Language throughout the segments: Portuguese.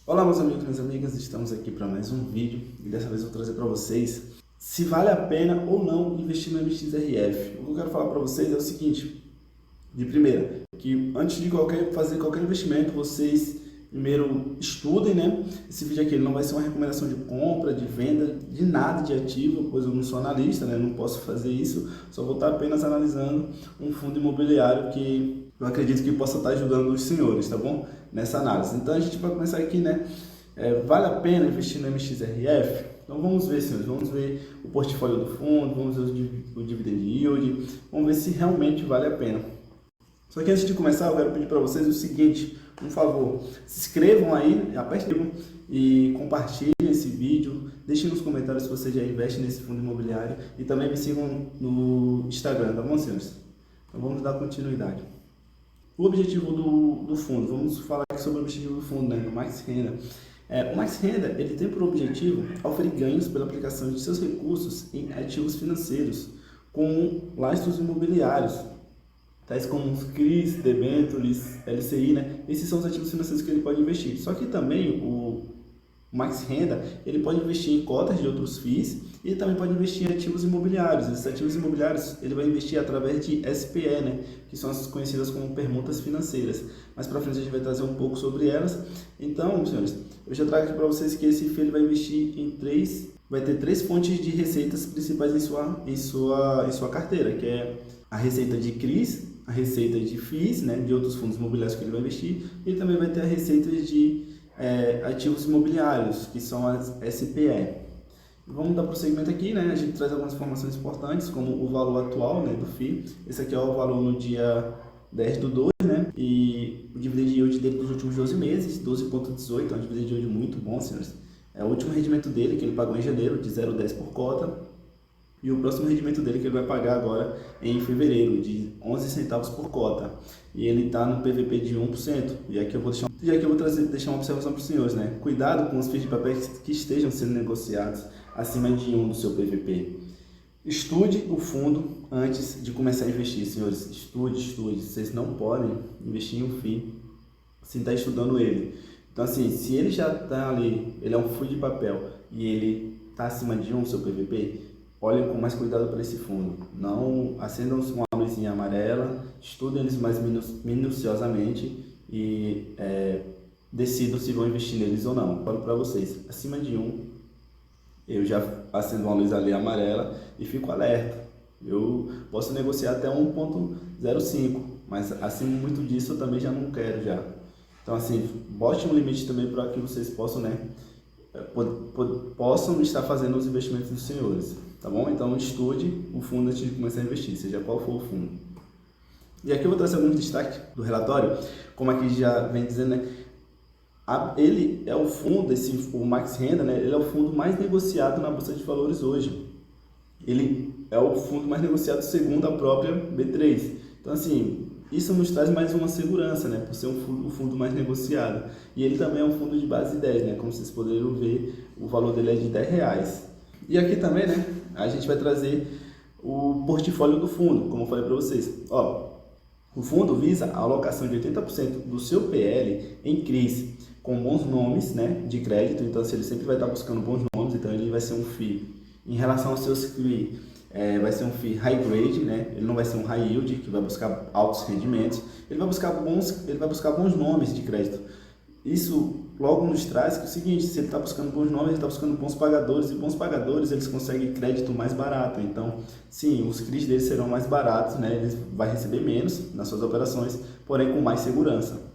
Olá meus amigos e minhas amigas, estamos aqui para mais um vídeo e dessa vez eu vou trazer para vocês se vale a pena ou não investir no MXRF. O que eu quero falar para vocês é o seguinte, de primeira, que antes de fazer qualquer investimento, vocês primeiro estudem, né? Esse vídeo aqui não vai ser uma recomendação de compra, de venda, de nada de ativo, pois eu não sou analista, né? Não posso fazer isso, só vou estar apenas analisando um fundo imobiliário que eu acredito que possa estar ajudando os senhores, tá bom? Nessa análise. Então a gente vai começar aqui, né? Vale a pena investir no MXRF? Então vamos ver, senhores, vamos ver o portfólio do fundo, vamos ver o dividend yield, vamos ver se realmente vale a pena. Só que antes de começar, eu quero pedir para vocês o seguinte, um favor, se inscrevam aí, apertem e compartilhem esse vídeo, deixem nos comentários se você já investe nesse fundo imobiliário e também me sigam no Instagram, tá bom, senhores? Então vamos dar continuidade. O objetivo do fundo, vamos falar aqui sobre o objetivo do fundo, né, do Max Renda. O Max Renda, ele tem por objetivo oferir ganhos pela aplicação de seus recursos em ativos financeiros com lastros imobiliários, tais como os CRIs, debêntures, LCI, né? Esses são os ativos financeiros que ele pode investir. Só que também o Max Renda, ele pode investir em cotas de outros FIIs e também pode investir em ativos imobiliários. Esses ativos imobiliários, ele vai investir através de SPE, né? Que são as conhecidas como permutas financeiras. Mais para frente a gente vai trazer um pouco sobre elas. Então, senhores, eu já trago aqui para vocês que esse FII ele vai investir vai ter três fontes de receitas principais em sua carteira, que é a receita de CRIs, a receita de FIIs, né, de outros fundos imobiliários que ele vai investir, e também vai ter a receita de ativos imobiliários, que são as SPE. Vamos dar prosseguimento aqui, né? A gente traz algumas informações importantes, como o valor atual, né, do FII. Esse aqui é o valor no dia 10/2, né? E o dividend yield dele dos últimos 12 meses, 12,18, é um dividend yield muito bom, senhores. É o último rendimento dele, que ele pagou em janeiro, de 0,10 por cota. E o próximo rendimento dele que ele vai pagar agora em fevereiro, de 11 centavos por cota. E ele está no PVP de 1%. E aqui eu vou deixar uma observação para os senhores, né? Cuidado com os FIIs de papéis que estejam sendo negociados acima de 1 do seu PVP. Estude o fundo antes de começar a investir, senhores. Estude. Vocês não podem investir em um FII sem estar estudando ele. Então, assim, se ele já está ali, ele é um FII de papel e ele está acima de 1 do seu PVP, olhem com mais cuidado para esse fundo. Não acendam uma luzinha amarela, estudem eles mais minuciosamente e decidam se vão investir neles ou não. Falo para vocês, acima de 1, eu já acendo uma luz ali amarela e fico alerta. Eu posso negociar até 1,05, mas acima muito disso eu também já não quero já. Então assim, bote um limite também para que vocês possam, né, possam estar fazendo os investimentos dos senhores, tá bom? Então estude o fundo antes de começar a investir, seja qual for o fundo. E aqui eu vou trazer alguns destaques do relatório, como aqui já vem dizendo, né? Ele é o fundo, o Max Renda, né? Ele é o fundo mais negociado na Bolsa de Valores hoje. Ele é o fundo mais negociado segundo a própria B3. Então assim, isso nos traz mais uma segurança, né? Por ser o fundo mais negociado. E ele também é um fundo de base 10, né? Como vocês poderão ver, o valor dele é de R$10. E aqui também, né? A gente vai trazer o portfólio do fundo, como eu falei para vocês. O fundo visa a alocação de 80% do seu PL em CRIs, com bons nomes, né, de crédito. Então, assim, ele sempre vai estar buscando bons nomes, então ele vai ser um FII. Em relação aos seus CRI, vai ser um FII high grade, né? Ele não vai ser um high yield, que vai buscar altos rendimentos. Ele vai buscar bons nomes de crédito. Isso logo nos traz que é o seguinte, se ele está buscando bons nomes, ele está buscando bons pagadores, e bons pagadores eles conseguem crédito mais barato. Então, sim, os CRIs deles serão mais baratos, né? Ele vai receber menos nas suas operações, porém com mais segurança.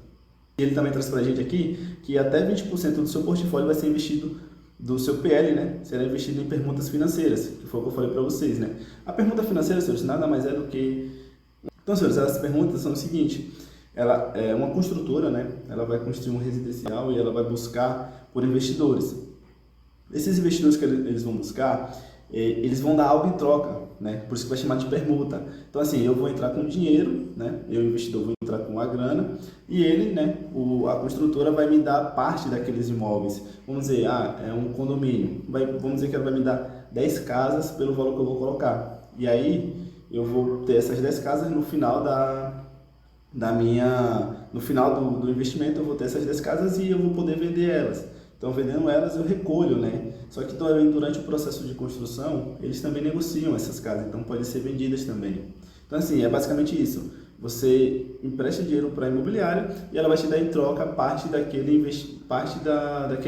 Ele também traz para a gente aqui que até 20% do seu portfólio vai ser investido do seu PL, né? Será investido em permutas financeiras, que foi o que eu falei para vocês, né? A permuta financeira, senhores, nada mais é do que... Então, senhores, as permutas são o seguinte: ela é uma construtora, né? Ela vai construir um residencial e ela vai buscar por investidores. Esses investidores que eles vão buscar, eles vão dar algo em troca, né? Por isso que vai chamar de permuta. Então assim, eu vou entrar com dinheiro, né? Eu, investidor, vou entrar com a grana e ele, né? A construtora vai me dar parte daqueles imóveis. Vamos dizer, é um condomínio. Vamos dizer que ela vai me dar 10 casas pelo valor que eu vou colocar. E aí eu vou ter essas 10 casas no final no final do investimento eu vou ter essas 10 casas e eu vou poder vender elas. Então, vendendo elas, eu recolho, né? Só que também, durante o processo de construção, eles também negociam essas casas, então podem ser vendidas também. Então, assim, é basicamente isso. Você empresta dinheiro para a imobiliária e ela vai te dar em troca parte daquele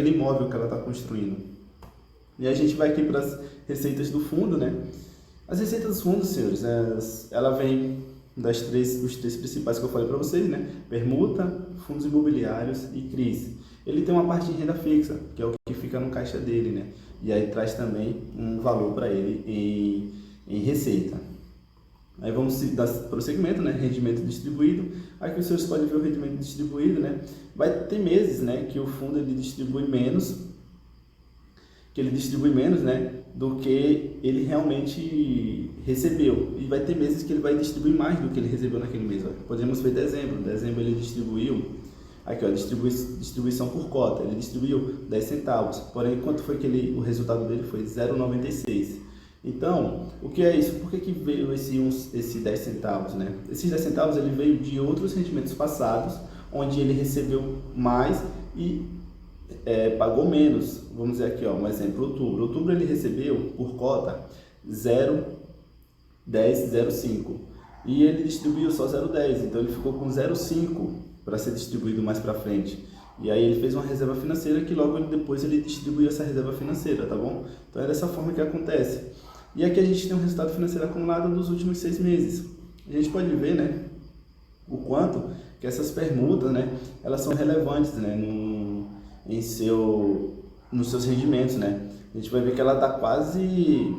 imóvel que ela está construindo. E aí a gente vai aqui para as receitas do fundo, né? As receitas do fundo, senhores, ela vem dos três principais que eu falei para vocês, né? Permuta, fundos imobiliários e CRIs. Ele tem uma parte de renda fixa, que é o que fica no caixa dele, né? E aí traz também um valor para ele em receita. Aí vamos dar prosseguimento, né? Rendimento distribuído. Aqui os senhores podem ver o rendimento distribuído, né? Vai ter meses, né, que o fundo ele distribui menos, né, do que ele realmente recebeu. E vai ter meses que ele vai distribuir mais do que ele recebeu naquele mês. Ó. Podemos ver dezembro. Dezembro ele distribuiu, aqui ó, distribuição por cota, ele distribuiu 10 centavos. Porém, quanto foi que o resultado dele foi 0,96. Então, o que é isso? Por que veio esse 10 centavos, né? Esses 10 centavos ele veio de outros rendimentos passados, onde ele recebeu mais e pagou menos. Vamos dizer aqui, ó, um exemplo, outubro. Outubro ele recebeu por cota 0,1005 e ele distribuiu só 0,10, então ele ficou com 0,5 para ser distribuído mais para frente. E aí ele fez uma reserva financeira que logo depois ele distribuiu essa reserva financeira, tá bom? Então é dessa forma que acontece. E aqui a gente tem um resultado financeiro acumulado dos últimos 6 meses. A gente pode ver, né, o quanto que essas permutas, né, elas são relevantes, né, nos seus rendimentos, né? A gente vai ver que ela está quase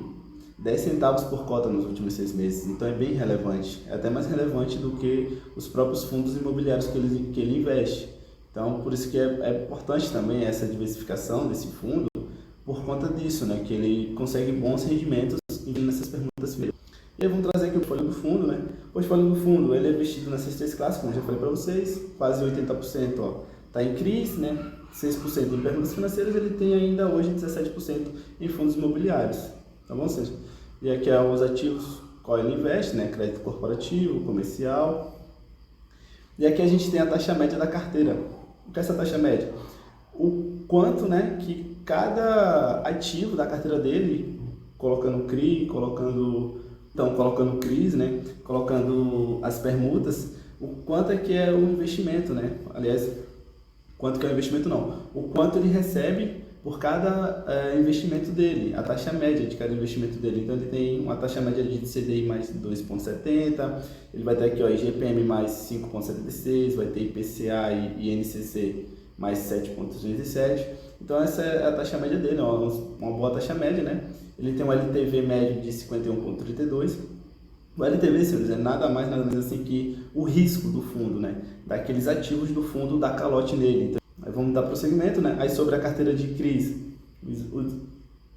10 centavos por cota nos últimos 6 meses, então é bem relevante, é até mais relevante do que os próprios fundos imobiliários que ele investe. Então, por isso que é importante também essa diversificação desse fundo, por conta disso, né? Que ele consegue bons rendimentos nessas permutas mesmo. E aí vamos trazer aqui o portfólio do fundo, né? O portfólio do fundo, ele é investido nessas 3 classes, como eu já falei para vocês, quase 80%, ó, está em CRIs, né? 6% em permutas financeiras, ele tem ainda hoje 17% em fundos imobiliários, tá bom, Sérgio? E aqui é os ativos qual ele investe, né? Crédito corporativo, comercial. E aqui a gente tem a taxa média da carteira. O que é essa taxa média? O quanto, né, que cada ativo da carteira dele, colocando CRI, colocando CRIs, né, colocando as permutas, o quanto é que é o investimento, né? Aliás, quanto que é o investimento não, o quanto ele recebe por cada investimento dele, a taxa média de cada investimento dele. Então ele tem uma taxa média de CDI mais 2,70, ele vai ter aqui ó, IGPM mais 5,76, vai ter IPCA e INCC mais 7,207. Então essa é a taxa média dele, ó, uma boa taxa média, né? Ele tem um LTV médio de 51,32. O LTV, senhores, é nada mais nada menos assim que o risco do fundo, né? Daqueles ativos do fundo dá calote nele. Então, aí vamos dar prosseguimento, né? Aí sobre a carteira de CRIs,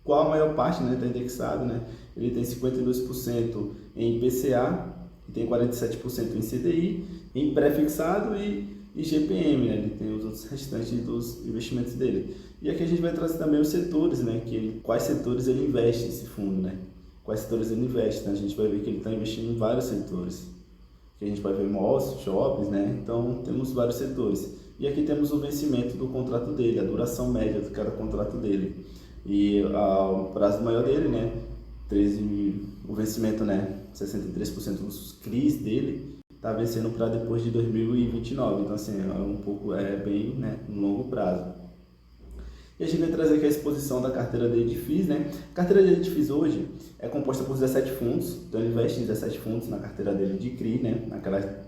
qual a maior parte, né, está indexado, né? Ele tem 52% em IPCA, tem 47% em CDI, em pré-fixado e IGPM, né? Ele tem os outros restantes dos investimentos dele. E aqui a gente vai trazer também os setores, né? Quais setores ele investe esse fundo, né? Quais setores ele investe, né? A gente vai ver que ele está investindo em vários setores. Aqui a gente vai ver malls, shoppings, né? Então temos vários setores. E aqui temos o vencimento do contrato dele, a duração média de cada contrato dele. E o prazo maior dele, né? O vencimento, né? 63% dos CRIs dele está vencendo para depois de 2029. Então assim, é bem, né, no longo prazo. E a gente vai trazer aqui a exposição da carteira dele de FIIs, né? A carteira dele de FIIs hoje é composta por 17 fundos, então ele investe em 17 fundos na carteira dele de CRI, né?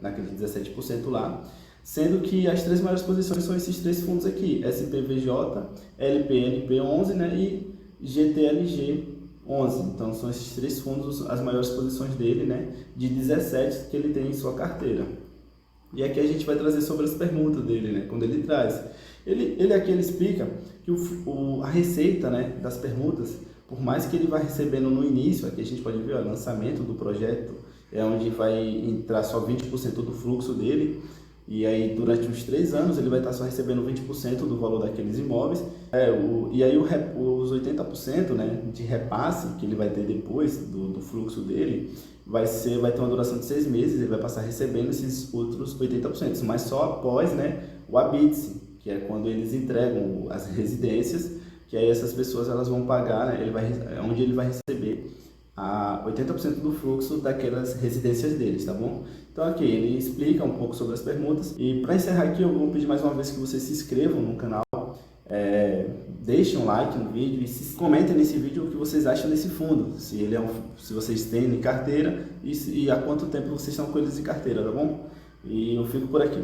Naqueles 17% lá, sendo que as 3 maiores posições são esses 3 fundos aqui, SPVJ, LPNP11, né? E GTLG11. Então são esses 3 fundos as maiores posições dele, né? De 17 que ele tem em sua carteira. E aqui a gente vai trazer sobre as permutas dele, né? Quando ele traz. Ele aqui ele explica que a receita, né, das permutas, por mais que ele vai recebendo no início, aqui a gente pode ver o lançamento do projeto, é onde vai entrar só 20% do fluxo dele, E aí, durante uns 3 anos, ele vai estar só recebendo 20% do valor daqueles imóveis. E aí, os 80%, né, de repasse que ele vai ter depois do fluxo dele, vai ter uma duração de 6 meses, ele vai passar recebendo esses outros 80%, mas só após, né, o habite-se, que é quando eles entregam as residências, que aí essas pessoas elas vão pagar, né, onde ele vai receber 80% do fluxo daquelas residências deles, tá bom? Então aqui ele explica um pouco sobre as permutas. E para encerrar aqui, eu vou pedir mais uma vez que vocês se inscrevam no canal, deixem um like no vídeo e comentem nesse vídeo o que vocês acham desse fundo, se vocês têm em carteira e há quanto tempo vocês estão com eles em carteira, tá bom? E eu fico por aqui.